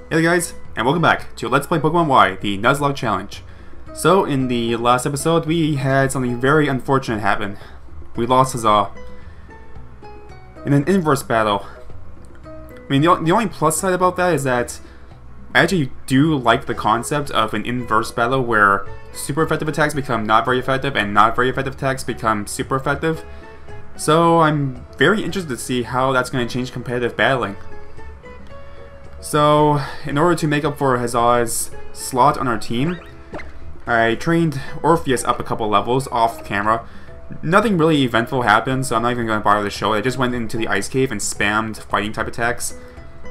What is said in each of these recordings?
Hey guys, and welcome back to Let's Play Pokemon Y, the Nuzlocke Challenge. So, in the last episode, we had something very unfortunate happen. We lost Huzzah in an inverse battle. I mean, the only plus side about that is that I actually do like the concept of an inverse battle where super effective attacks become not very effective and not very effective attacks become super effective. So, I'm very interested to see how that's going to change competitive battling. So, in order to make up for Huzzah's slot on our team, I trained Orpheus up a couple levels off camera. Nothing really eventful happened, so I'm not even going to bother to show it. I just went into the ice cave and spammed fighting type attacks.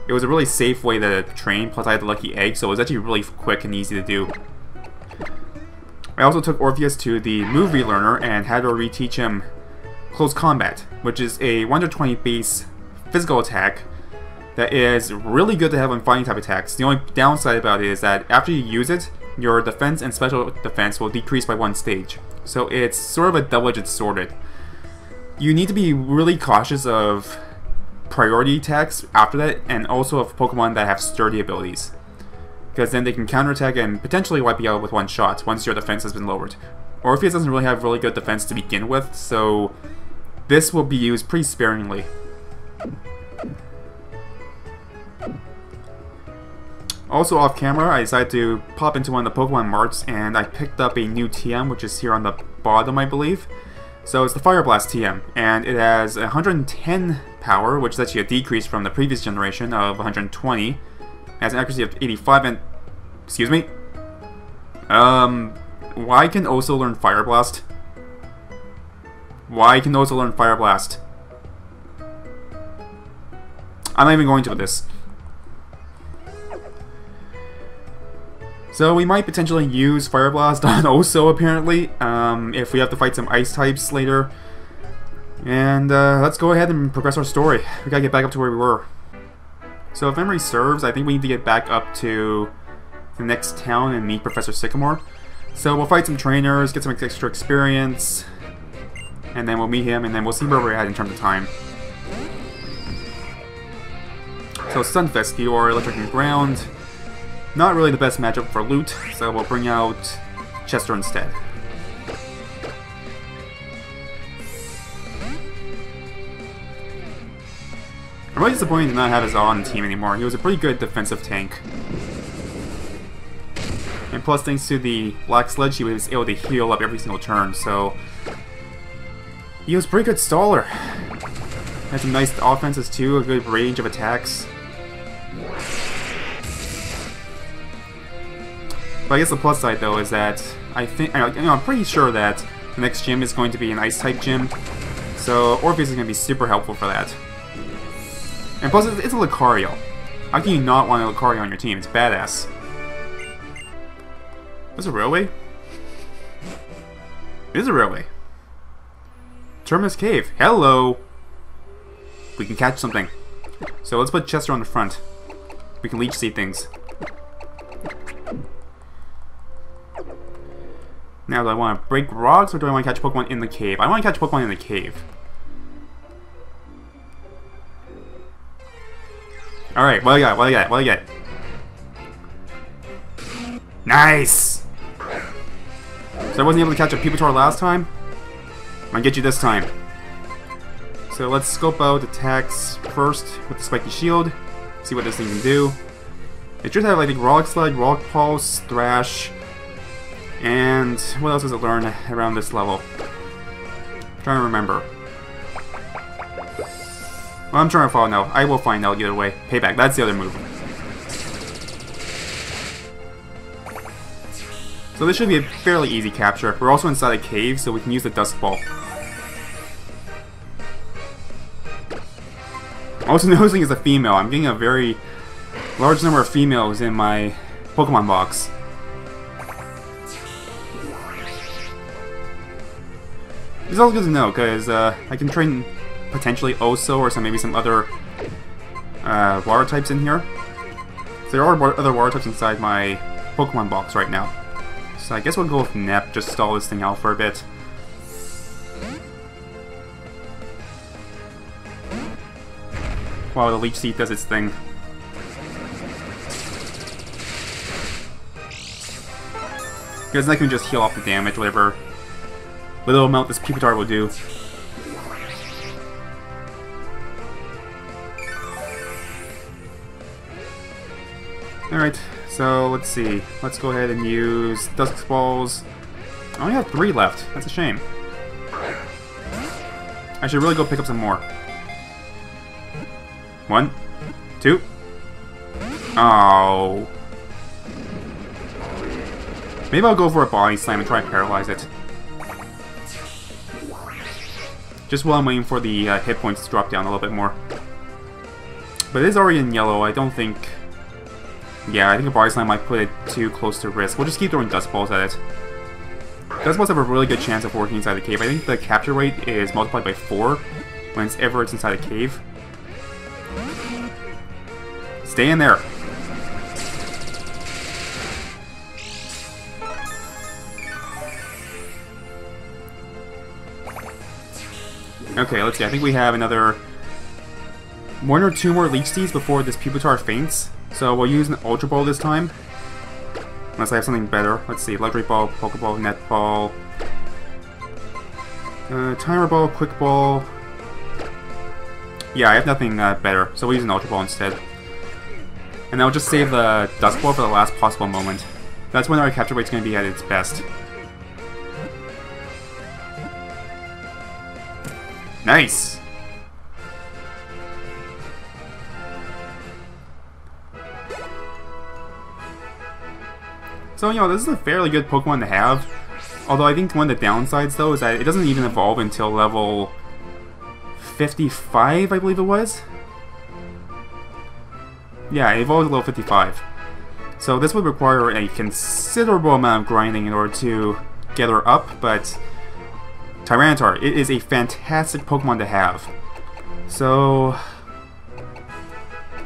It was a really safe way to train, plus I had the lucky egg, so it was actually really quick and easy to do. I also took Orpheus to the move relearner and had her reteach him Close Combat, which is a 120 base physical attack that is really good to have on fighting type attacks. The only downside about it is that after you use it, your defense and special defense will decrease by one stage. So it's sort of a double-edged sword. You need to be really cautious of priority attacks after that, and also of Pokemon that have sturdy abilities, because then they can counterattack and potentially wipe you out with one shot once your defense has been lowered. Orpheus doesn't really have really good defense to begin with, so this will be used pretty sparingly. Also off camera, I decided to pop into one of the Pokemon marts and I picked up a new TM, which is here on the bottom, I believe. So it's the Fire Blast TM, and it has 110 power, which is actually a decrease from the previous generation of 120. It has an accuracy of 85 and... excuse me? Y can also learn Fire Blast. Y can also learn Fire Blast. I'm not even going to with this. So we might potentially use Fire Blast on Oso, apparently, if we have to fight some Ice types later. And let's go ahead and progress our story. We gotta get back up to where we were. So if memory serves, I think we need to get back up to the next town and meet Professor Sycamore. So we'll fight some trainers, get some extra experience, and then we'll meet him, and then we'll see where we're at in terms of time. So Sunfist, you are electric and ground. Not really the best matchup for loot, so we'll bring out Chester instead. I'm really disappointed to not have Huzzah on the team anymore. He was a pretty good defensive tank. And plus, thanks to the Black Sledge, he was able to heal up every single turn, so he was a pretty good staller. Had some nice offenses too, a good range of attacks. But I guess the plus side, though, is that I'm pretty sure that the next gym is going to be an Ice-type gym, so Orpheus is going to be super helpful for that. And plus, it's a Lucario. How can you not want a Lucario on your team? It's badass. Is it a railway? It is a railway. Terminus Cave. Hello! We can catch something. So let's put Chester on the front. We can leech seed things. Now, do I want to break rocks, or do I want to catch Pokemon in the cave? I want to catch Pokemon in the cave. Alright, what do I got? What do I got? What do I got? Nice! So I wasn't able to catch a Pupitar last time. I'm gonna get you this time. So let's scope out attacks first with the Spiky Shield. See what this thing can do. It should have, I think, Rock Slide, Rock Pulse, Thrash, and what else does it learn around this level? I'm trying to remember. Well, I'm trying to find out. I will find out either way. Payback, that's the other move. So this should be a fairly easy capture. We're also inside a cave, so we can use the Dusk Ball. Also noticing is a female. I'm getting a very large number of females in my Pokemon box. It's also good to know, because I can train potentially Oso or maybe some other water types in here. So there are other water types inside my Pokemon box right now. So I guess we'll go with Nep, just stall this thing out for a bit. While the Leech Seed does its thing. Because I can just heal off the damage, whatever little amount this Pupitar will do. Alright, so let's see. Let's go ahead and use Dusk Balls. I only have 3 left. That's a shame. I should really go pick up some more. 1, 2. Oh. Maybe I'll go for a Body Slam and try and paralyze it. Just while I'm waiting for the hit points to drop down a little bit more. But it is already in yellow. I don't think... Yeah, I think a Body Slam might put it too close to risk. We'll just keep throwing Dust Balls at it. Dust Balls have a really good chance of working inside the cave. I think the capture rate is multiplied by 4 whenever it's inside a cave. Stay in there. Okay, let's see. I think we have another 1 or 2 more Leech Seeds before this Pupitar faints. So we'll use an Ultra Ball this time. Unless I have something better. Let's see. Electric Ball, Pokeball, Net Ball. Timer Ball, Quick Ball. Yeah, I have nothing better. So we'll use an Ultra Ball instead. And I'll just save the Dust Ball for the last possible moment. That's when our capture rate's going to be at its best. Nice! So, you know, this is a fairly good Pokemon to have. Although I think one of the downsides, though, is that it doesn't even evolve until level 55, I believe it was? Yeah, it evolved at level 55. So this would require a considerable amount of grinding in order to get her up, but... Tyranitar, it is a fantastic Pokemon to have. So...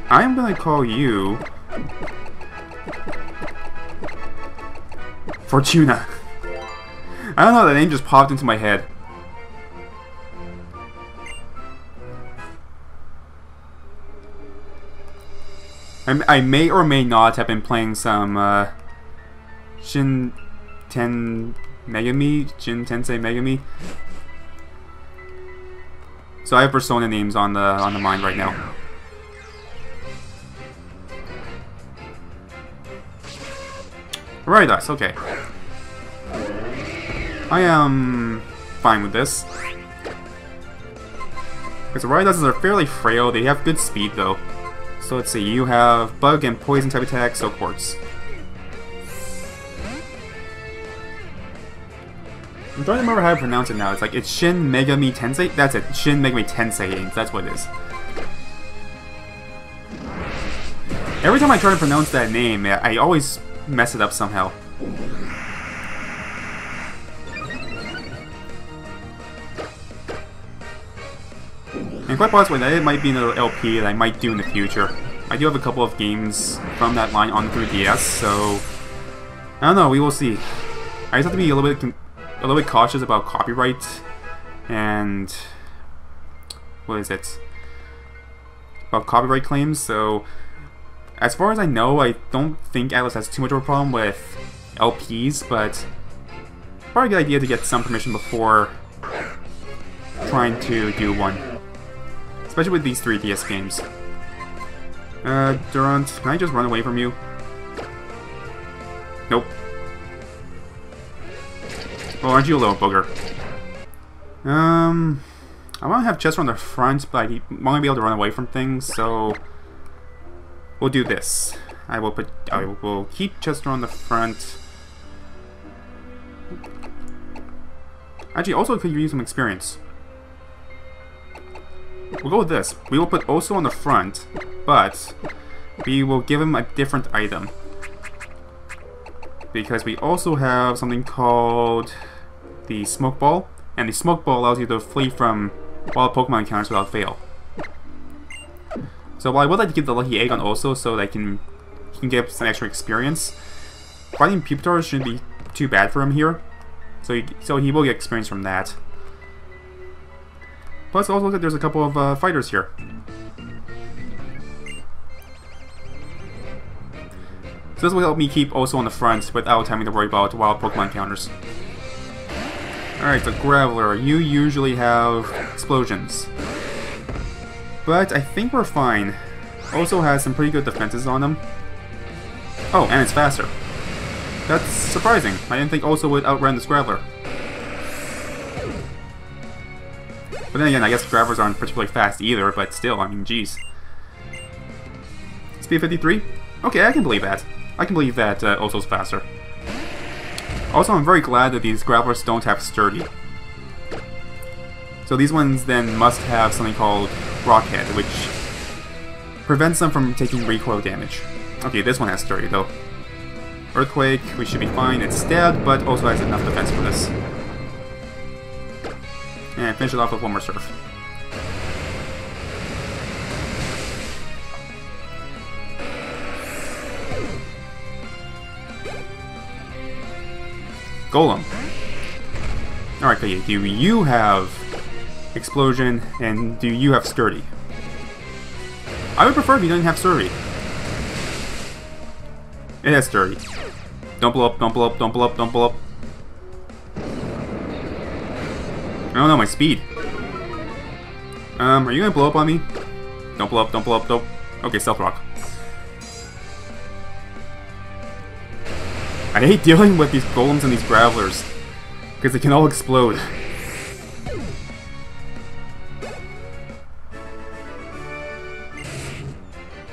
I'm gonna call you... Fortuna. I don't know, that name just popped into my head. I may or may not have been playing some Shin Tensei Megami. So I have Persona names on the mind right now. Rhydas, okay. I am fine with this. Because the Rhydases are fairly frail, they have good speed though. So let's see, you have Bug and Poison type attack, so Quartz. I'm trying to remember how to pronounce it now. It's like, it's Shin Megami Tensei? That's it, Shin Megami Tensei, that's what it is. Every time I try to pronounce that name, I always mess it up somehow. And quite possibly that might be another LP that I might do in the future. I do have a couple of games from that line on 3DS, so I don't know. We will see. I just have to be a little bit cautious about copyright and what is it? About copyright claims. So as far as I know, I don't think Atlas has too much of a problem with LPs, but probably a good idea to get some permission before trying to do one. Especially with these 3DS games. Durant, can I just run away from you? Nope. Well, aren't you a little booger? I want to have Chester on the front, but I want to be able to run away from things, so we'll do this. I will keep Chester on the front. Actually, also could use some experience. We'll go with this. We will put Oso on the front, but we will give him a different item. Because we also have something called the Smoke Ball, and the Smoke Ball allows you to flee from wild Pokemon encounters without fail. So while I would like to give the Lucky Egg on Oso so that he can get some extra experience, fighting Pupitar shouldn't be too bad for him here. So he will get experience from that. Plus, also look that there's a couple of fighters here. So this will help me keep also on the front without having to worry about wild Pokemon counters. Alright, so Graveler, you usually have explosions. But I think we're fine. Also has some pretty good defenses on him. Oh, and it's faster. That's surprising. I didn't think also would outrun this Graveler. But then again, I guess Gravelers aren't particularly fast either, but still, I mean, jeez. Speed 53? Okay, I can believe that. I can believe that Oso's faster. Also, I'm very glad that these Gravelers don't have Sturdy. So these ones then must have something called Rockhead, which prevents them from taking recoil damage. Okay, this one has Sturdy though. Earthquake, we should be fine. It's stabbed, but also has enough defense for this. And finish it off with one more Surf. Golem. Alright, okay, do you have Explosion, and do you have Sturdy? I would prefer if you didn't have Sturdy. It has Sturdy. Don't blow up, don't blow up, don't blow up, don't blow up. I don't know, my speed. Are you gonna blow up on me? Don't blow up, don't blow up, don't... Okay, Stealth Rock. I hate dealing with these Golems and these Gravelers, because they can all explode.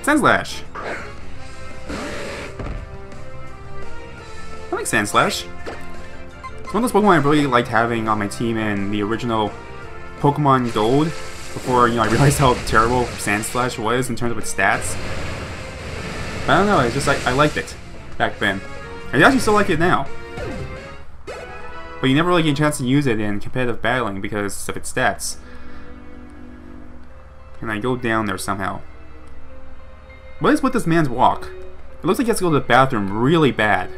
Sandslash! I like Sandslash. It's one of those Pokemon I really liked having on my team in the original Pokemon Gold, before, you know, I realized how terrible Sandslash was in terms of its stats. I don't know, it's just I liked it back then. I actually still like it now. But you never really get a chance to use it in competitive battling because of its stats. Can I go down there somehow? What is with this man's walk? It looks like he has to go to the bathroom really bad.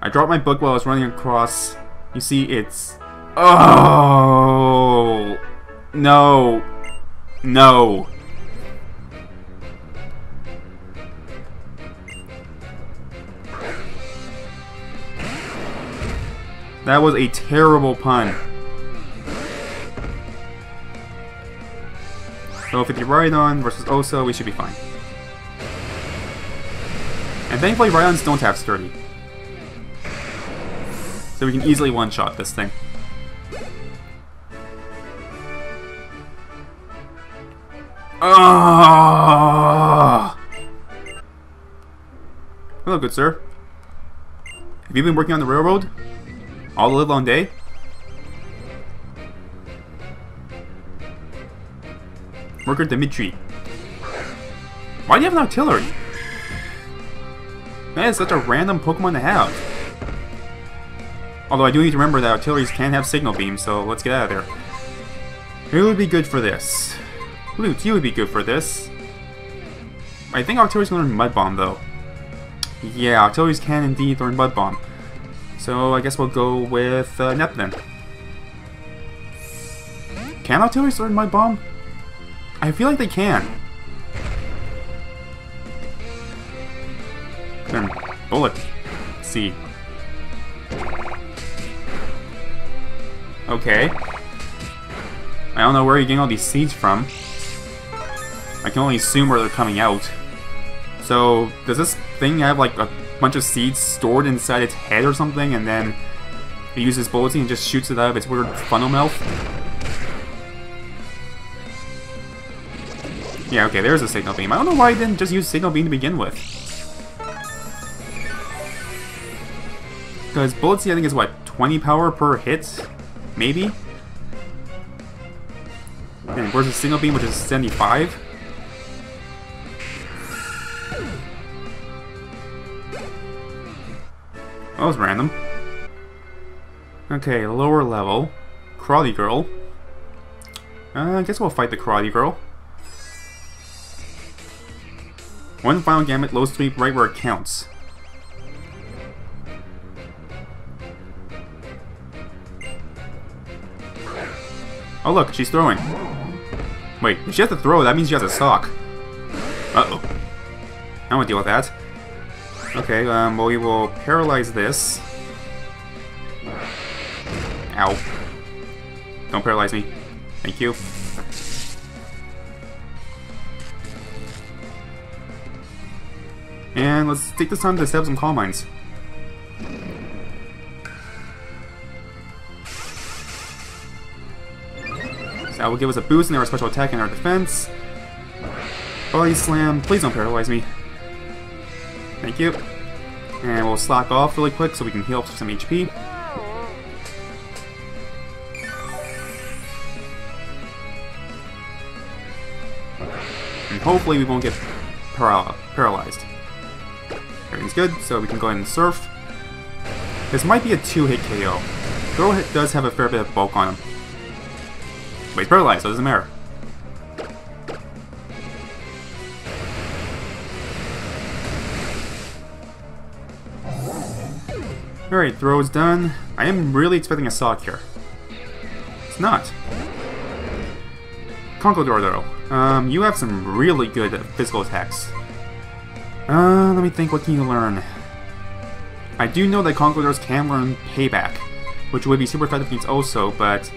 I dropped my book while I was running across. You see, it's... Oh! No. No. That was a terrible pun. So 50 Rhydon versus Oso, we should be fine. And thankfully Rhydons don't have Sturdy. So we can easily one-shot this thing. Ah! Hello, good sir. Have you been working on the railroad? All the livelong day? Worker Dimitri. Why do you have an artillery? That is such a random Pokemon to have. Although I do need to remember that artilleries can have signal beams, so let's get out of there. Who would be good for this? Lute, you would be good for this. I think artillery's gonna learn Mud Bomb though. Yeah, artilleries can indeed learn Mud Bomb. So I guess we'll go with Nep then. Can artilleries learn Mud Bomb? I feel like they can. Then Bullet. Let's see. Okay. I don't know where you're getting all these seeds from. I can only assume where they're coming out. So, does this thing have like a bunch of seeds stored inside its head or something, and then it uses Bullet and just shoots it out of its weird funnel mouth? Yeah, okay, there's a Signal Beam. I don't know why I didn't just use Signal Beam to begin with. Because Bullet Seed, I think, is what, 20 power per hit? Maybe? And versus Signal Beam, which is 75? That was random. Okay, lower level. Karate Girl. I guess we'll fight the Karate Girl. One final gamut, low sweep right where it counts. Oh look, she's throwing. Wait, if she has to throw, that means she has a sock. Uh-oh. I don't want to deal with that. Okay, well, we will paralyze this. Ow. Don't paralyze me. Thank you. And let's take this time to set up some Calm Minds. So that will give us a boost in our special attack and our defense. Body Slam. Please don't paralyze me. Thank you. And we'll slack off really quick so we can heal up some HP. And hopefully we won't get paralyzed. Everything's good, so we can go ahead and Surf. This might be a 2-hit KO. Throw does have a fair bit of bulk on him. But he's paralyzed, so it doesn't matter. Alright, throw is done. I am really expecting a sock here. It's not. Conkeldurr though. You have some really good physical attacks. Let me think, what can you learn? I do know that Conkeldurrs can learn Payback, which would be super effective against Oso, but...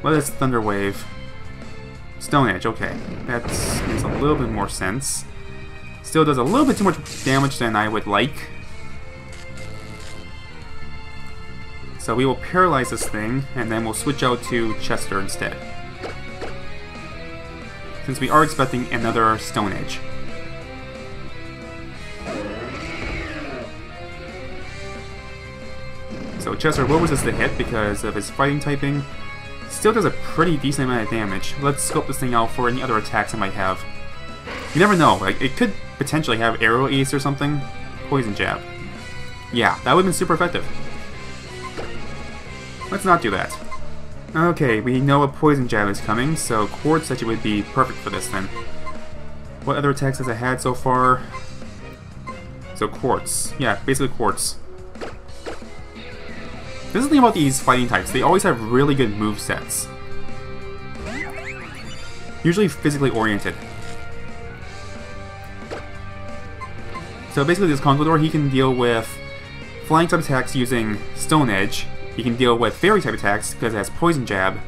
what is Thunder Wave? Stone Edge, okay. That makes a little bit more sense. Still does a little bit too much damage than I would like. So we will paralyze this thing, and then we'll switch out to Chester instead. Since we are expecting another Stone Edge. So Chester will resist the hit because of his fighting typing. Still does a pretty decent amount of damage. Let's scope this thing out for any other attacks I might have. You never know, like, it could potentially have Arrow Ace or something. Poison Jab. Yeah, that would have been super effective. Let's not do that. Okay, we know a Poison Jab is coming, so Quartz actually would be perfect for this then. What other attacks has it had so far? So Quartz. Yeah, basically Quartz. This is the thing about these fighting types, they always have really good movesets. Usually physically oriented. So basically this Conkeldurr, he can deal with flying type attacks using Stone Edge. He can deal with fairy type attacks because it has Poison Jab.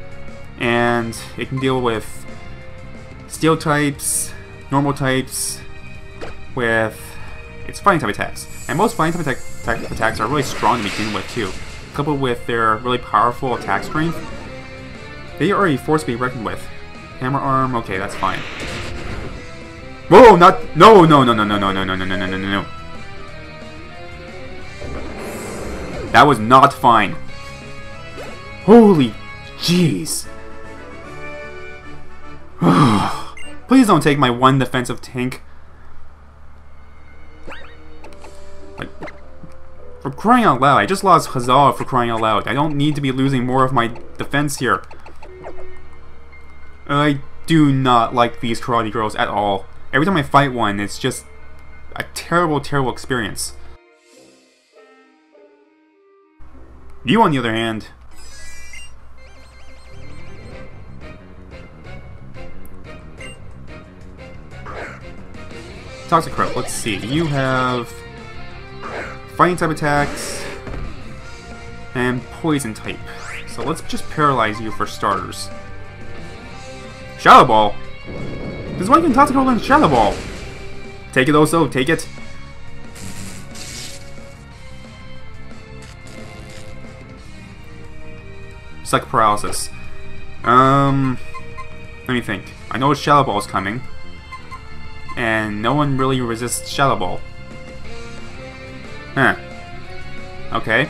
And it can deal with steel types, normal types, with its fighting type attacks. And most fighting type attacks are really strong to begin with too. Coupled with their really powerful attack strength, they are a force to be reckoned with. Hammer Arm, okay, that's fine. Whoa, not... No, no, no, no, no, no, no, no, no, no, no, no, no. That was not fine. Holy jeez. Please don't take my one defensive tank. Like, for crying out loud, I just lost Huzzah for crying out loud. I don't need to be losing more of my defense here. I do not like these karate girls at all. Every time I fight one, it's just a terrible, terrible experience. You, on the other hand... Toxicroak, let's see. You have fighting type attacks and poison type. So let's just paralyze you for starters. Shadow Ball! This is why you can Toxicroak and Shadow Ball! Take it, Oso, take it! Psychic Paralysis. Let me think. I know Shadow Ball is coming. And no one really resists Shadow Ball. Huh. Okay.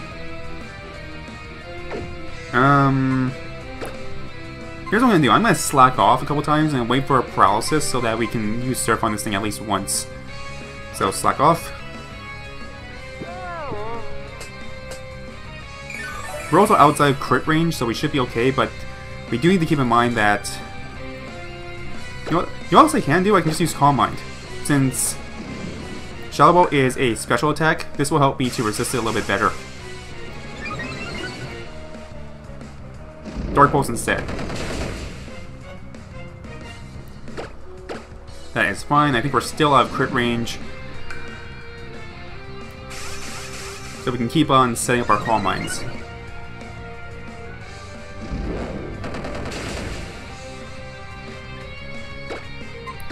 Here's what I'm gonna do. I'm gonna slack off a couple times and wait for a paralysis so that we can use Surf on this thing at least once. So, slack off. We're also outside crit range, so we should be okay, but we do need to keep in mind that... You know what else I can do? I can just use Calm Mind. Since Shadow Ball is a special attack, this will help me to resist it a little bit better. Dark Pulse instead. That is fine. I think we're still out of crit range. So we can keep on setting up our Calm Minds.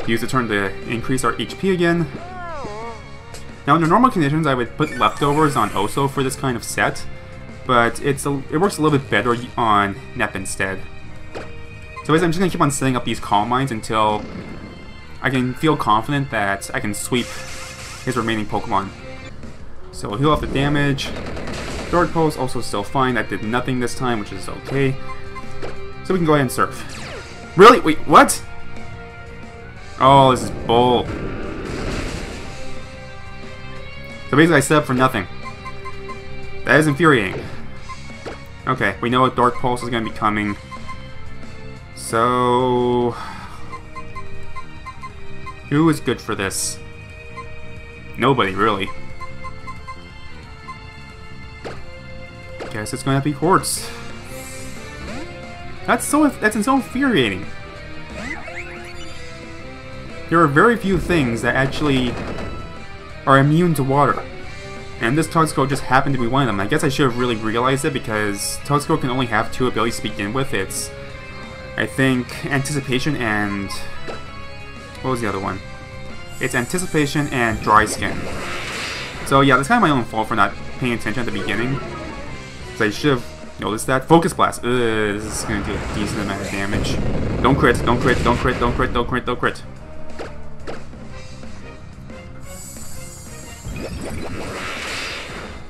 Use the turn to increase our HP again. Now, under normal conditions, I would put leftovers on Oso for this kind of set, but it works a little bit better on Nep instead. So I'm just going to keep on setting up these Calm Minds until I can feel confident that I can sweep his remaining Pokemon. So we'll heal off the damage. Dark Pulse also still fine. That did nothing this time, which is okay. So we can go ahead and surf. Really? Wait, what? Oh, this is bull. So basically I set up for nothing. That is infuriating. Okay, we know what Dark Pulse is going to be coming. So who is good for this? Nobody, really. Guess it's going to be Quartz. That's so infuriating. There are very few things that actually are immune to water. And this Toxicroak just happened to be one of them. I guess I should have really realized it because Toxicroak can only have 2 abilities to begin with. It's, I think, Anticipation and... what was the other one? It's Anticipation and Dry Skin. So yeah, that's kind of my own fault for not paying attention at the beginning. So I should have noticed that. Focus Blast. This is going to do a decent amount of damage. Don't crit, don't crit, don't crit, don't crit, don't crit, don't crit.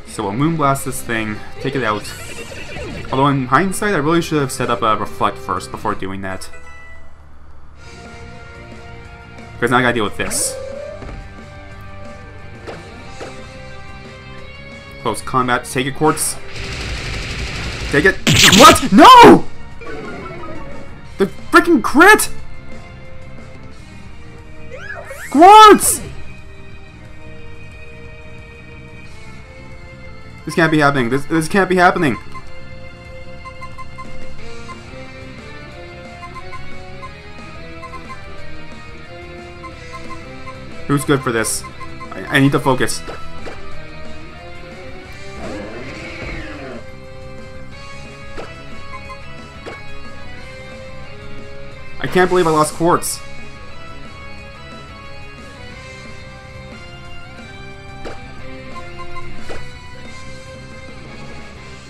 So we'll Moonblast this thing, take it out. Although in hindsight, I really should have set up a Reflect first before doing that. Because now I gotta deal with this. Close combat, take it, Quartz. Take it. What? No! The freaking crit! Quartz! This can't be happening. This can't be happening. Who's good for this? I need to focus. I can't believe I lost Quartz.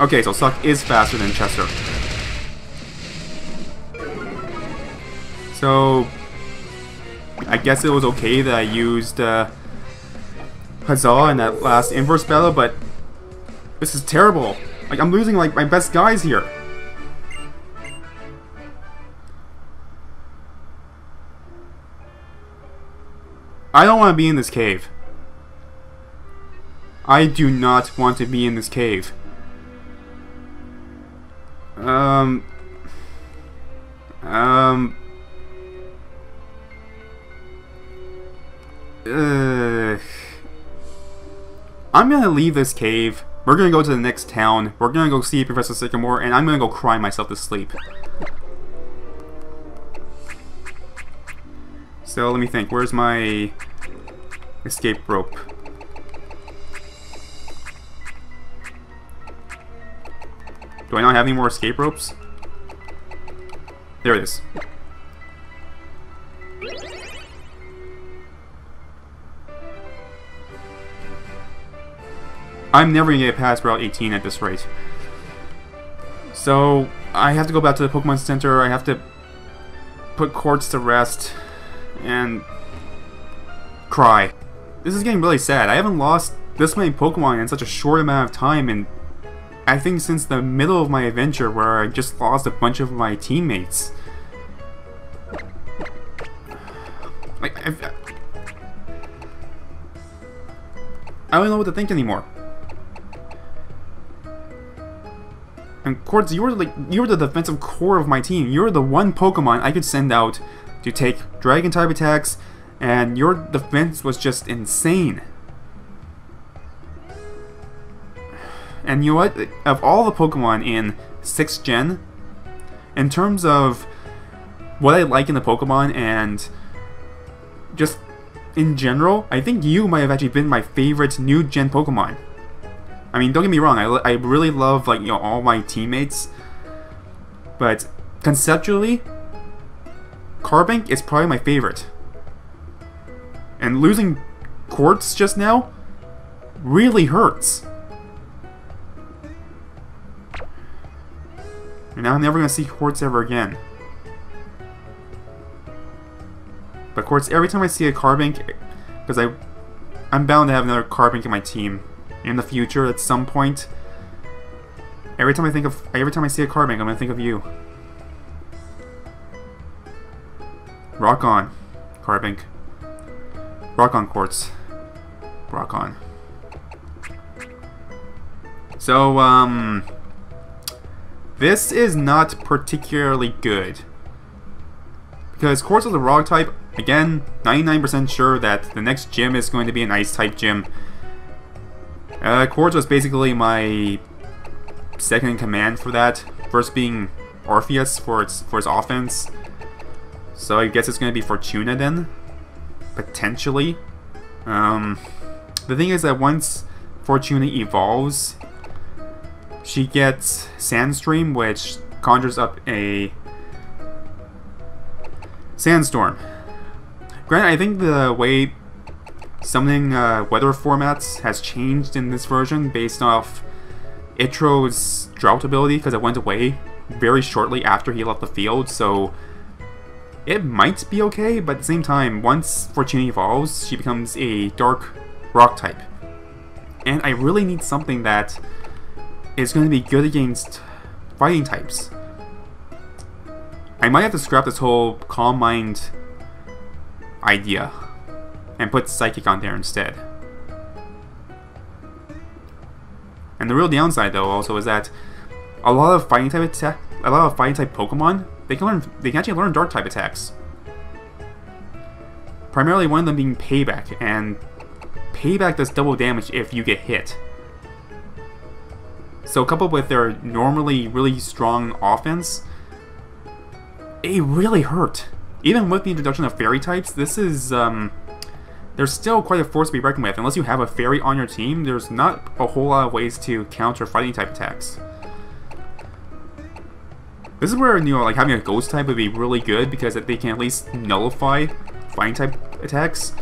Okay, so Suck is faster than Chester. So I guess it was okay that I used Huzzah in that last inverse battle, but this is terrible. Like, I'm losing like my best guys here. I don't want to be in this cave. I do not want to be in this cave. I'm gonna leave this cave. We're gonna go to the next town. We're gonna go see Professor Sycamore, and I'm gonna go cry myself to sleep. So let me think. Where's my escape rope? Do I not have any more escape ropes? There it is. I'm never gonna get past Route 18 at this rate. So I have to go back to the Pokemon Center. I have to put Quartz to rest and cry. This is getting really sad. I haven't lost this many Pokemon in such a short amount of time, and I think since the middle of my adventure where I just lost a bunch of my teammates. Like, I don't know what to think anymore. And Quartz, you were the defensive core of my team. You were the one Pokemon I could send out to take Dragon type attacks, and your defense was just insane. And you know what? Of all the Pokemon in 6th Gen, in terms of what I like in the Pokemon and just in general, I think you might have actually been my favorite new gen Pokemon. I mean, don't get me wrong, I really love, like, you know, all my teammates, but conceptually, Carbink is probably my favorite. And losing Quartz just now really hurts. And now I'm never gonna see Quartz ever again. But Quartz, every time I see a Carbink, because I'm bound to have another Carbink in my team in the future at some point. Every time I see a Carbink, I'm gonna think of you. Rock on, Carbink. Rock on, Quartz. Rock on. So, this is not particularly good. Because Quartz is a rock type, again, 99% sure that the next gym is going to be an ice type gym. Quartz was basically my second in command for that. First being Orpheus for its offense. So I guess it's going to be Fortuna then. Potentially. The thing is that once Fortuna evolves, she gets Sandstream, which conjures up a Sandstorm. Granted, I think the way summoning weather formats has changed in this version based off Itro's drought ability, because it went away very shortly after he left the field, so it might be okay, but at the same time, once Fortuna evolves, she becomes a dark rock type. And I really need something that is going to be good against fighting types. I might have to scrap this whole Calm Mind idea and put Psychic on there instead. And the real downside, though, also is that a lot of fighting type Pokemon, they can actually learn Dark type attacks. Primarily one of them being Payback, and Payback does double damage if you get hit. So coupled with their normally really strong offense, it really hurt. Even with the introduction of Fairy types, this is there's still quite a force to be reckoned with. Unless you have a Fairy on your team, there's not a whole lot of ways to counter fighting type attacks. This is where, you know, like having a Ghost type would be really good, because they can at least nullify fighting type attacks.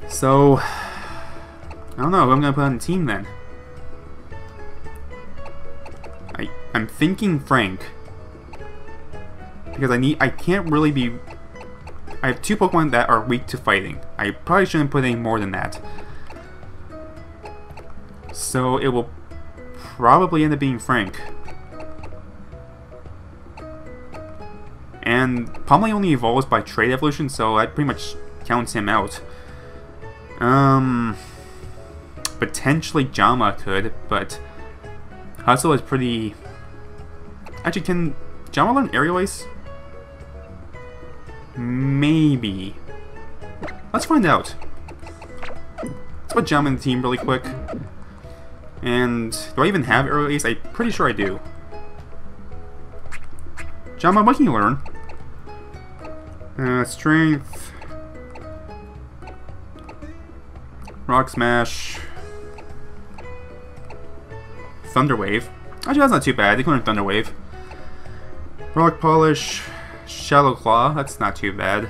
So I don't know who I'm gonna put on the team then. I'm thinking Frank, because I can't really be. I have two Pokemon that are weak to fighting. I probably shouldn't put any more than that. So it will probably end up being Frank. And Pummeling only evolves by trait evolution, so that pretty much counts him out. Potentially Jama could, but Hustle is pretty. Actually, can Jama learn Aerial Ace? Maybe. Let's find out. Let's put Jama in the team really quick. And do I even have Aerial Ace? I'm pretty sure I do. Jama, what can you learn? Strength. Rock Smash. Thunder Wave. Actually, that's not too bad. They can learn Thunder Wave. Rock Polish. Shallow Claw. That's not too bad.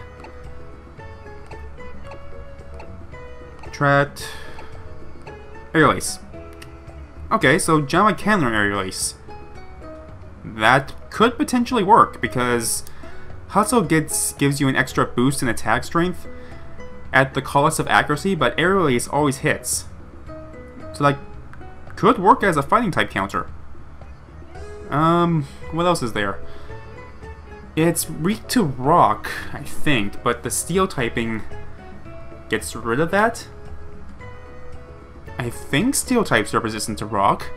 Trat. Aerial Ace. Okay, so Jama can learn Aerial Ace. That could potentially work, because Hustle gives you an extra boost in attack strength at the cost of accuracy, but Aerial Ace always hits. So that could work as a fighting type counter. What else is there? It's weak to rock, I think, but the steel typing gets rid of that. I think steel types are resistant to rock.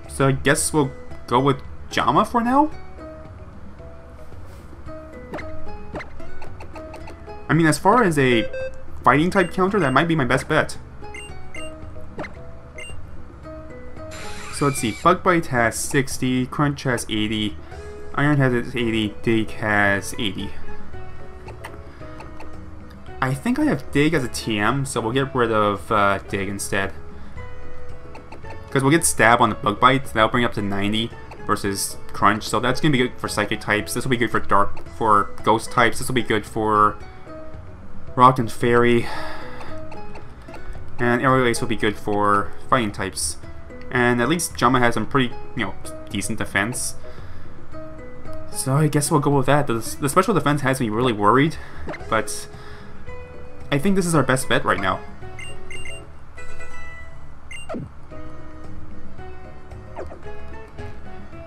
So I guess we'll go with Jama for now? I mean, as far as a fighting type counter, that might be my best bet. So let's see, Bug Bite has 60, Crunch has 80, Iron has 80, Dig has 80. I think I have Dig as a TM, so we'll get rid of Dig instead. Because we'll get Stab on the Bug Bite, that'll bring it up to 90 versus Crunch, so that's going to be good for Psychic types, this will be good for Ghost types, this will be good for Rock and Fairy, and Aerial Ace will be good for Fighting types. And at least Jama has some pretty, decent defense. So I guess we'll go with that. The special defense has me really worried, but I think this is our best bet right now.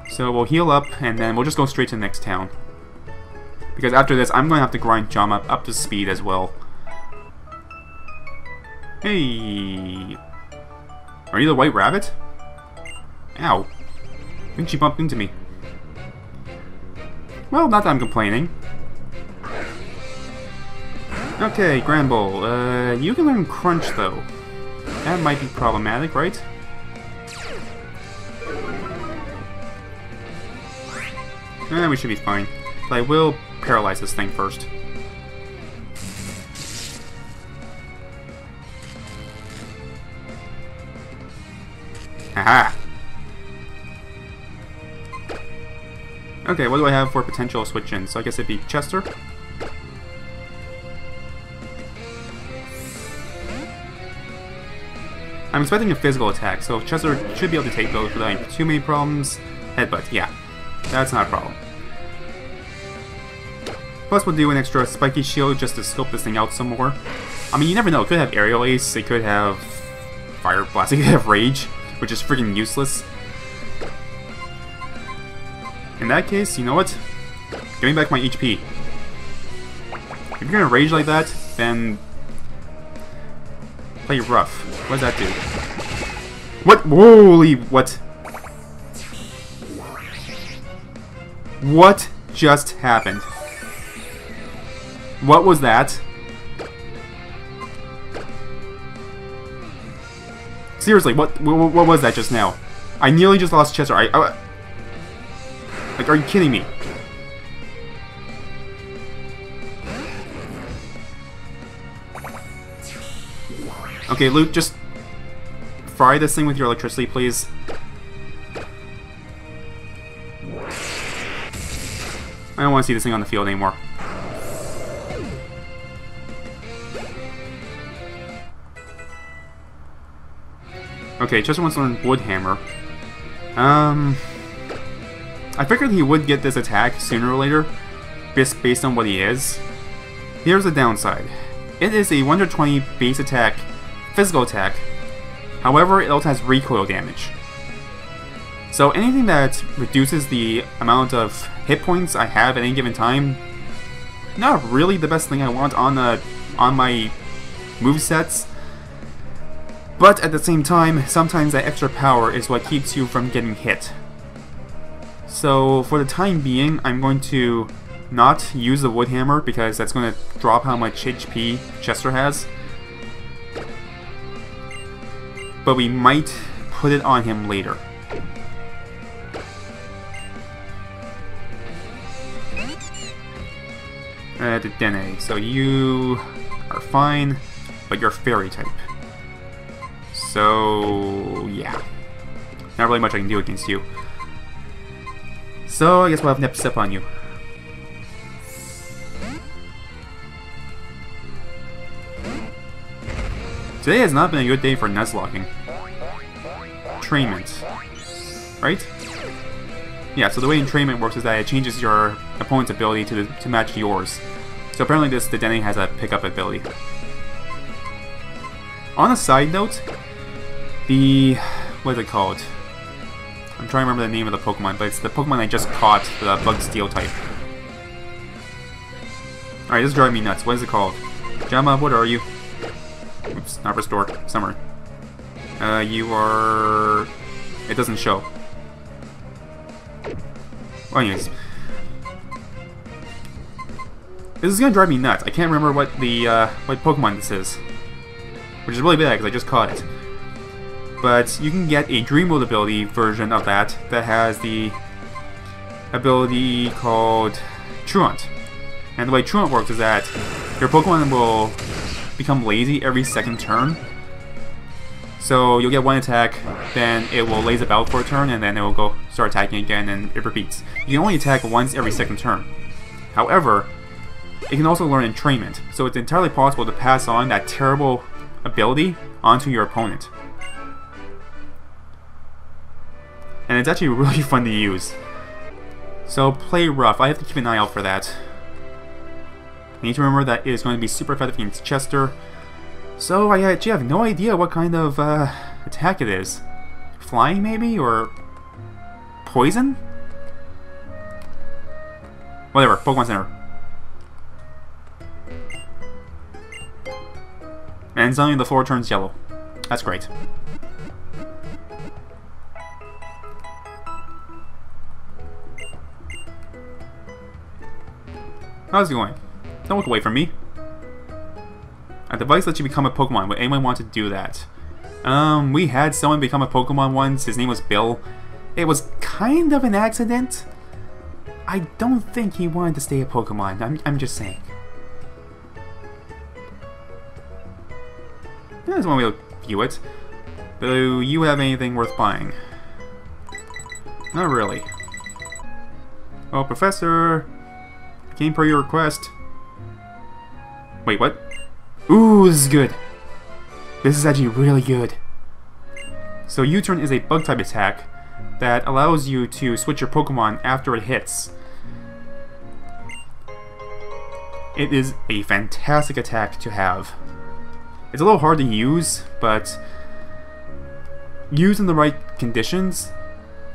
So we'll heal up, and then we'll just go straight to the next town. Because after this, I'm going to have to grind Jama up to speed as well. Hey! Are you the White Rabbit? Ow. I think she bumped into me. Well, not that I'm complaining. Okay, Granbull, you can learn Crunch though. That might be problematic, right? We should be fine. But I will paralyze this thing first. Aha! Okay, what do I have for potential switch-in? So I guess it'd be Chester. I'm expecting a physical attack, so Chester should be able to take those without too many problems. Headbutt, yeah. That's not a problem. Plus we'll do an extra spiky shield just to scope this thing out some more. I mean, you never know, it could have Aerial Ace, it could have Fire Blast, it could have Rage, which is freaking useless. In that case, you know what? Give me back my HP. If you're gonna Rage like that, then play rough. What does that do? What? Holy, what? What just happened? What was that? Seriously, what was that just now? I nearly just lost Chester. Like, are you kidding me? Okay, Luke, just fry this thing with your electricity, please. I don't want to see this thing on the field anymore. Okay, Chester wants to learn Wood Hammer. I figured he would get this attack sooner or later, just based on what he is. Here's the downside. It is a 120 base attack, physical attack. However, it also has recoil damage. So anything that reduces the amount of hit points I have at any given time, not really the best thing I want on my movesets. But at the same time, sometimes that extra power is what keeps you from getting hit. So for the time being, I'm going to not use the Wood Hammer because that's going to drop how much HP Chester has. But we might put it on him later. Dene, so you are fine, but you're Fairy type. So, yeah. Not really much I can do against you. So, I guess we'll have Nip Sip on you. Today has not been a good day for Nuzlocking. Entrainment. Right? Yeah, so the way entrainment works is that it changes your opponent's ability to match yours. So apparently the Denny has a pickup ability. On a side note, what is it called? I'm trying to remember the name of the Pokemon, but it's the Pokemon I just caught, the Bug Steel type. Alright, this is driving me nuts. What is it called? Jama, what are you? Oops, not restored. Summer. You are... It doesn't show. Well, anyways. This is gonna drive me nuts. I can't remember what Pokemon this is. Which is really bad, because I just caught it. But you can get a Dream World ability version of that has the ability called Truant. And the way Truant works is that your Pokemon will become lazy every second turn. So you'll get one attack, then it will laze about for a turn, and then it will go start attacking again, and it repeats. You can only attack once every second turn. However, it can also learn entrainment, so it's entirely possible to pass on that terrible ability onto your opponent. And it's actually really fun to use. So play rough. I have to keep an eye out for that. I need to remember that it is going to be super effective against Chester. So I actually have no idea what kind of attack it is. Flying maybe? Or poison? Whatever, Pokemon Center. And suddenly the floor turns yellow. That's great. How's it going? Don't look away from me. A device lets you become a Pokemon. Would anyone want to do that? We had someone become a Pokemon once. His name was Bill. It was kind of an accident. I don't think he wanted to stay a Pokemon. I'm just saying. That's one way to view it. Do you have anything worth buying? Not really. Oh, Professor. Came per your request. Wait, what? Ooh, this is good. This is actually really good. So U-turn is a bug type attack that allows you to switch your Pokemon after it hits. It is a fantastic attack to have. It's a little hard to use, but used in the right conditions,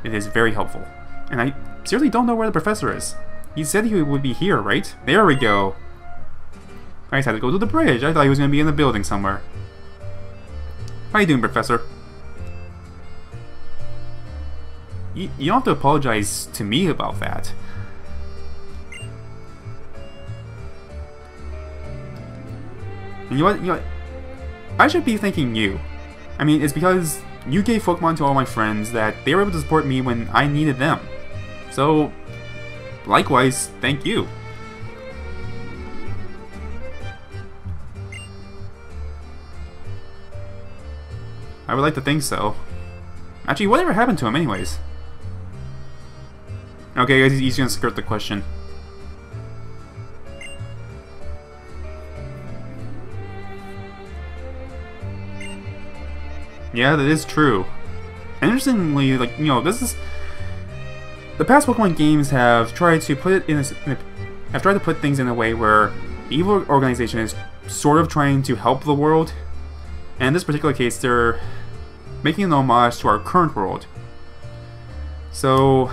it is very helpful. And I seriously don't know where the professor is. He said he would be here, right? There we go. I just had to go to the bridge. I thought he was going to be in the building somewhere. How you doing, Professor? You don't have to apologize to me about that. And you know what? I should be thanking you. I mean, it's because you gave Pokemon to all my friends that they were able to support me when I needed them. So, likewise, thank you. I would like to think so. Actually, whatever happened to him anyways? Okay, guys, he's gonna skirt the question. Yeah, that is true. And interestingly, like, you know, this is... The past Pokemon games have tried to put it in have tried to put things in a way where the evil organization is sort of trying to help the world. And in this particular case, they're making an homage to our current world. So,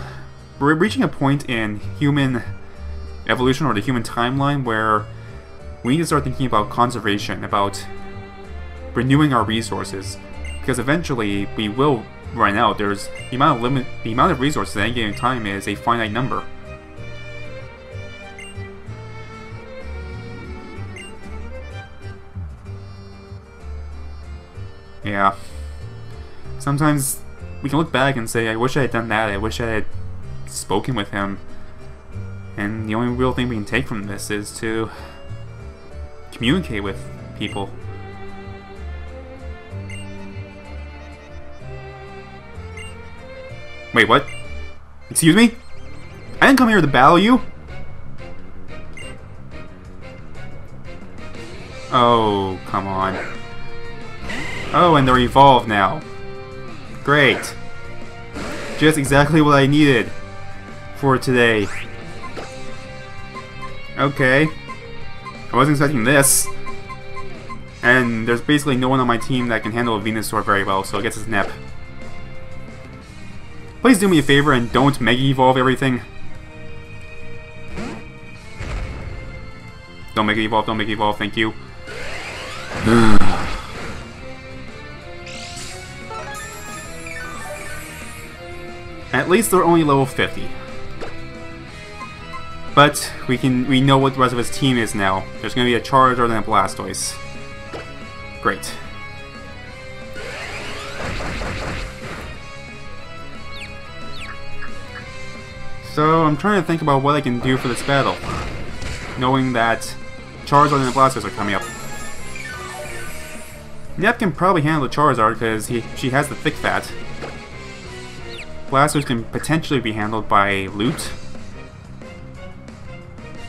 we're reaching a point in human evolution, or the human timeline, where we need to start thinking about conservation, about renewing our resources. Because eventually, we will run out. There's the amount of resources at any given time is a finite number. Yeah. Sometimes we can look back and say, I wish I had done that, I wish I had spoken with him. And the only real thing we can take from this is to communicate with people. Wait, what? Excuse me? I didn't come here to battle you! Oh, come on. Oh, and they're evolved now. Great. Just exactly what I needed for today. Okay. I wasn't expecting this. And there's basically no one on my team that can handle a Venusaur very well, so I guess it's Nep. Please do me a favor and don't Mega Evolve everything. Don't Mega Evolve, don't Mega Evolve, thank you. At least they're only level 50. But we know what the rest of his team is now. There's gonna be a Charizard and a Blastoise. Great. So I'm trying to think about what I can do for this battle, knowing that Charizard and Blastoise are coming up. Nep can probably handle the Charizard because she has the thick fat. Blastoise can potentially be handled by Loot,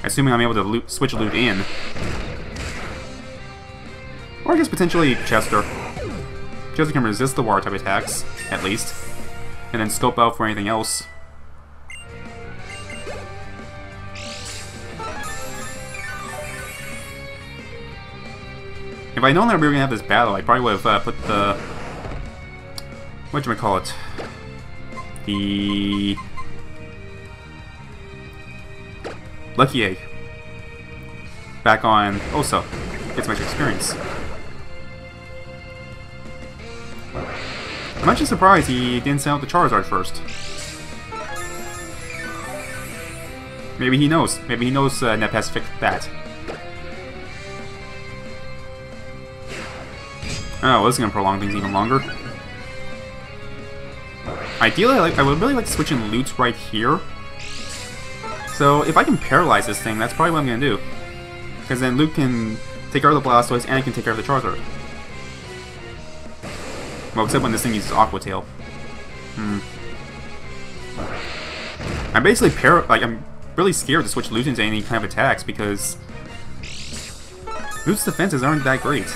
assuming I'm able to switch Loot in. Or I guess potentially Chester. Chester can resist the water type attacks, at least, and then scope out for anything else. If I'd known that we were gonna have this battle, I probably would have put the whatchamacallit? The Lucky Egg back on Osa. Get some extra experience. I'm actually surprised he didn't send out the Charizard first. Maybe he knows. Maybe he knows Nep has fixed that. Oh, this is gonna prolong things even longer. Ideally, I would really like to switch in Loots right here. So if I can paralyze this thing, that's probably what I'm gonna do. Because then Luke can take care of the Blastoise and I can take care of the Charizard. Well, except when this thing uses Aqua Tail. I'm basically I'm really scared to switch Lute into any kind of attacks because Lute's defenses aren't that great.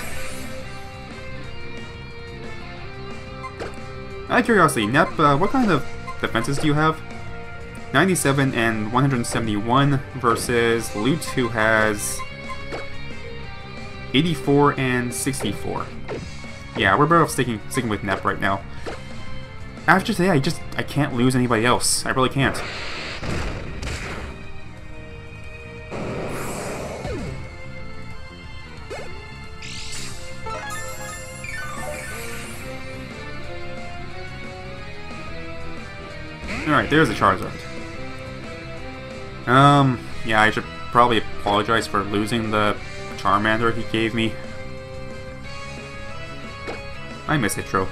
Out of curiosity, Nep, what kind of defenses do you have? 97 and 171 versus Lute, who has 84 and 64. Yeah, we're better off sticking with Nep right now. After today, I can't lose anybody else. I really can't. Alright, there's a Charizard. Yeah, I should probably apologize for losing the Charmander he gave me. I miss Hitro.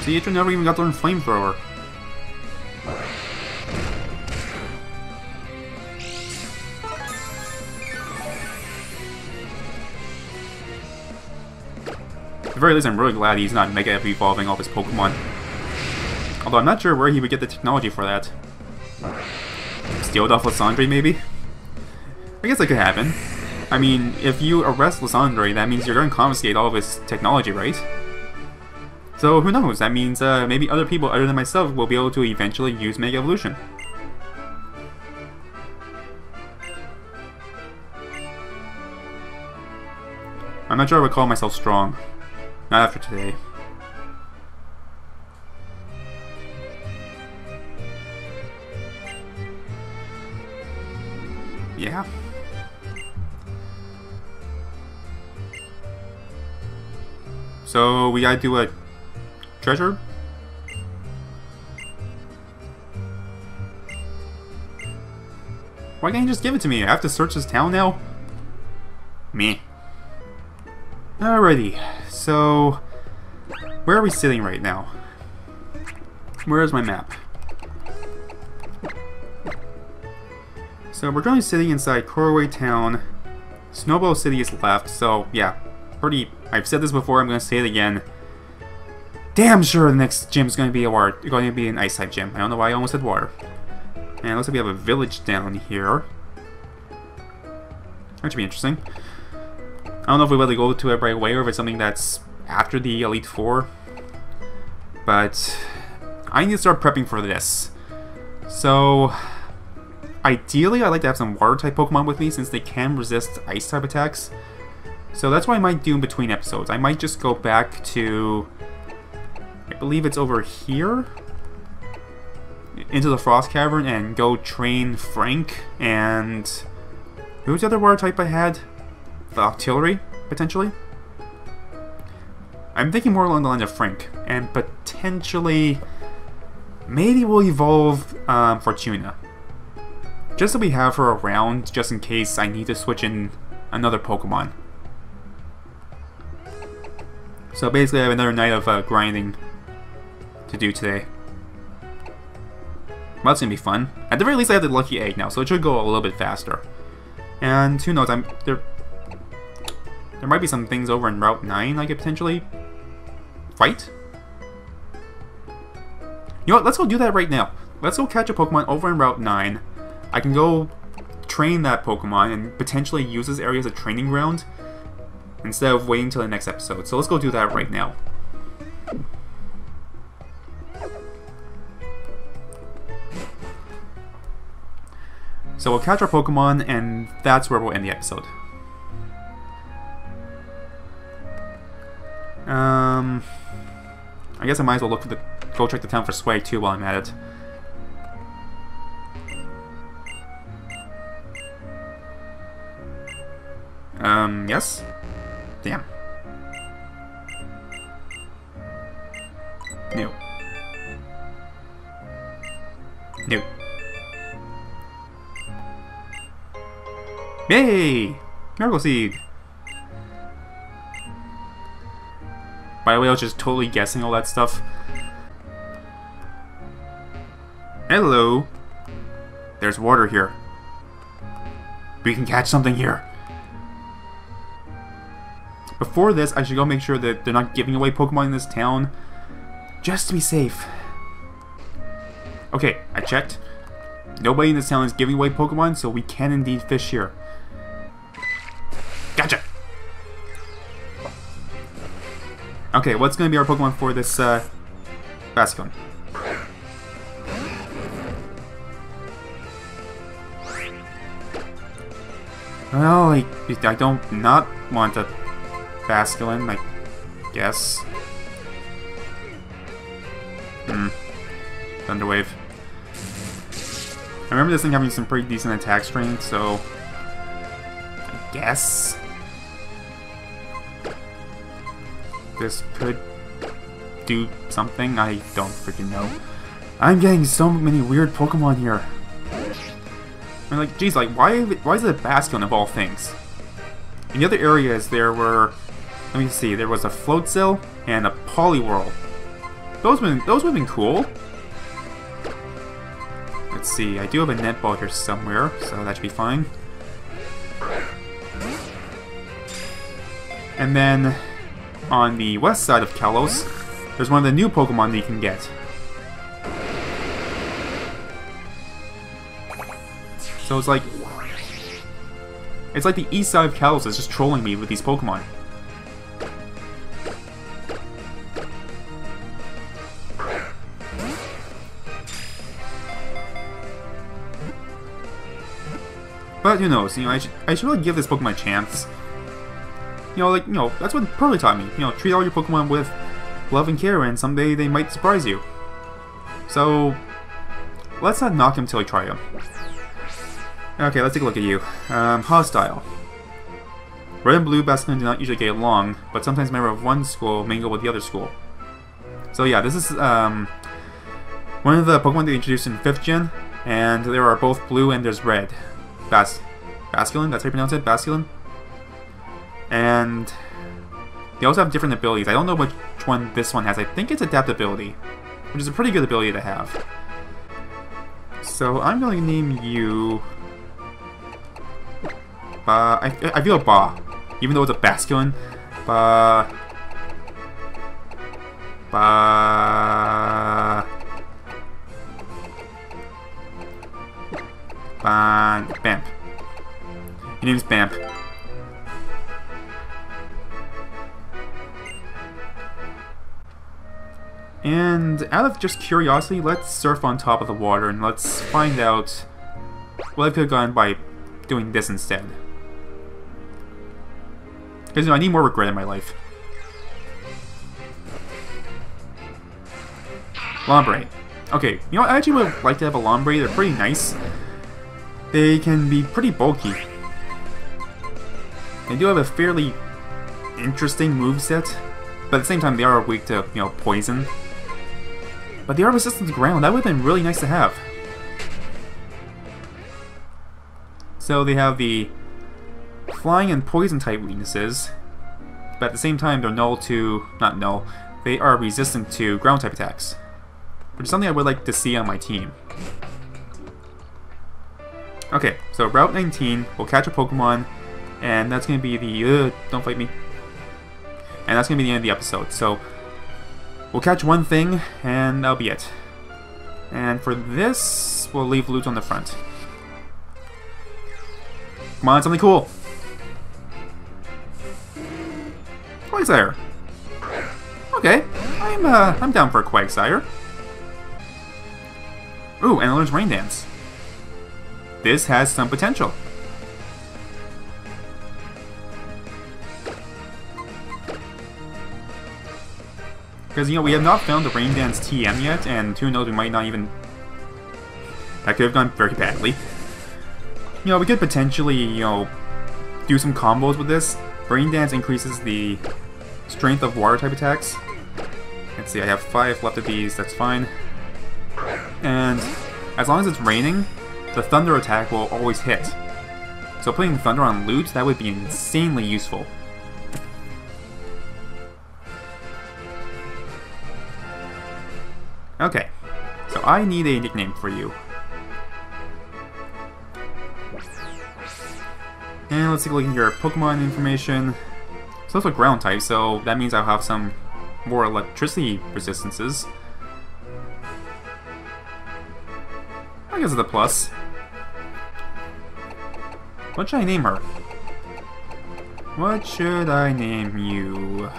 See, Hitro never even got to learn Flamethrower. At the very least, I'm really glad he's not Mega Evolving all his Pokemon. Although I'm not sure where he would get the technology for that. Steal off Lysandre, maybe? I guess that could happen. I mean, if you arrest Lysandre, that means you're going to confiscate all of his technology, right? So who knows? That means maybe other people other than myself will be able to eventually use Mega Evolution. I'm not sure I would call myself strong. Not after today. Yeah. So we gotta do a treasure? Why can't you just give it to me? I have to search this town now? Me. Alrighty, so where are we sitting right now? Where is my map? So we're currently sitting inside Corway Town. Snowball City is left, so yeah, I've said this before, I'm gonna say it again. Damn sure the next gym is gonna be an ice type gym. I don't know why I almost said water. And it looks like we have a village down here. That should be interesting. I don't know if we want to go to it right away or if it's something that's after the Elite Four. But I need to start prepping for this. So ideally, I'd like to have some water-type Pokemon with me since they can resist ice-type attacks. So that's what I might do in between episodes. I might just go back to, I believe it's over here, into the Frost Cavern and go train Frank and who's the other water-type I had? The Octillery, potentially? I'm thinking more along the line of Frank, and potentially, maybe we'll evolve Fortuna. Just so we have her around, just in case I need to switch in another Pokemon. So basically I have another night of grinding to do today. Well, that's gonna be fun. At the very least, I have the lucky egg now, so it should go a little bit faster. And who knows? There might be some things over in Route 9 I could potentially fight. You know what? Let's go do that right now. Let's go catch a Pokemon over in Route 9. I can go train that Pokemon and potentially use this area as a training ground instead of waiting till the next episode. So let's go do that right now. So we'll catch our Pokemon, and that's where we'll end the episode. I guess I might as well go check the town for swag too while I'm at it. Yes? Damn. No. No. Yay! Miracle Seed! By the way, I was just totally guessing all that stuff. Hello! There's water here. We can catch something here. Before this, I should go make sure that they're not giving away Pokemon in this town. Just to be safe. Okay, I checked. Nobody in this town is giving away Pokemon, so we can indeed fish here. Gotcha! Okay, what's going to be our Pokemon for this, Basculin? Well, I don't not want a Basculin, I guess. Thunderwave. I remember this thing having some pretty decent attack strength, so I guess this could do something. I don't freaking know. I'm getting so many weird Pokemon here. I mean, like, geez, like, why is it a Basculin of all things? In the other areas, there were, let me see, there was a Floatzel and a Poliwhirl. Those would have been cool. Let's see, I do have a Netball here somewhere, so that should be fine. And then, on the west side of Kalos, there's one of the new Pokemon that you can get. So it's like the east side of Kalos is just trolling me with these Pokemon. But who knows, you know, I should really give this Pokemon a chance. You know, like, you know, that's what Pearly taught me. You know, treat all your Pokemon with love and care, and someday they might surprise you. So, let's not knock him till I try him. Okay, let's take a look at you. Hostile. Red and blue Basculin do not usually get along, but sometimes members of one school mingle with the other school. So yeah, this is one of the Pokemon they introduced in 5th gen, and there are both blue and there's red. Basculin, that's how you pronounce it? Basculin? And they also have different abilities. I don't know which one this one has. I think it's adaptability, which is a pretty good ability to have. So I'm going to name you I feel Ba, even though it's a Basculin. Bamp. Your name's Bamp. And out of just curiosity, let's surf on top of the water and let's find out what I could have gone by doing this instead. Because, you know, I need more regret in my life. Lombre. Okay, you know, I actually would like to have a Lombre. They're pretty nice. They can be pretty bulky. They do have a fairly interesting moveset, but at the same time they are weak to, you know, poison. But they are resistant to ground. That would have been really nice to have. So they have the flying and poison type weaknesses, but at the same time they're not null, they are resistant to ground type attacks, which is something I would like to see on my team. Okay, so Route 19, we'll catch a Pokemon, and that's going to be the... don't fight me. And that's going to be the end of the episode. So, we'll catch one thing, and that'll be it. And for this, we'll leave loot on the front. Come on, something cool! Quagsire! Okay, I'm down for a Quagsire. Ooh, and it learns Rain Dance. This has some potential. Because, you know, we have not found the Rain Dance TM yet, and who knows, we might not even... That could have gone very badly. You know, we could potentially, you know, do some combos with this. Rain Dance increases the strength of water-type attacks. Let's see, I have 5 left of these, that's fine. And as long as it's raining, the Thunder attack will always hit. So putting Thunder on loot, that would be insanely useful. Okay, so I need a nickname for you. And let's take a look at your Pokemon information. So those are ground type, so that means I'll have some more electricity resistances. I guess it's a plus. What should I name her? What should I name you?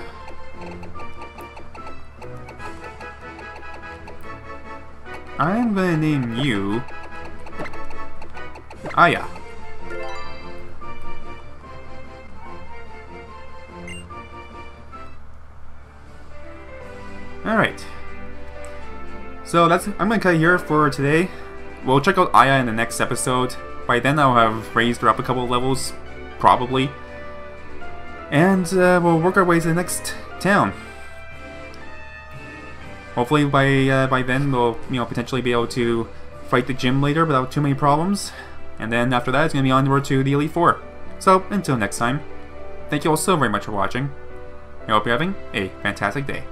I'm gonna name you... Aya. Alright. So I'm gonna cut here for today. We'll check out Aya in the next episode. By then I'll have raised her up a couple of levels, probably. And we'll work our way to the next town. Hopefully by then we'll, you know, potentially be able to fight the gym later without too many problems. And then after that it's going to be onward to the Elite Four. So until next time, thank you all so very much for watching. I hope you're having a fantastic day.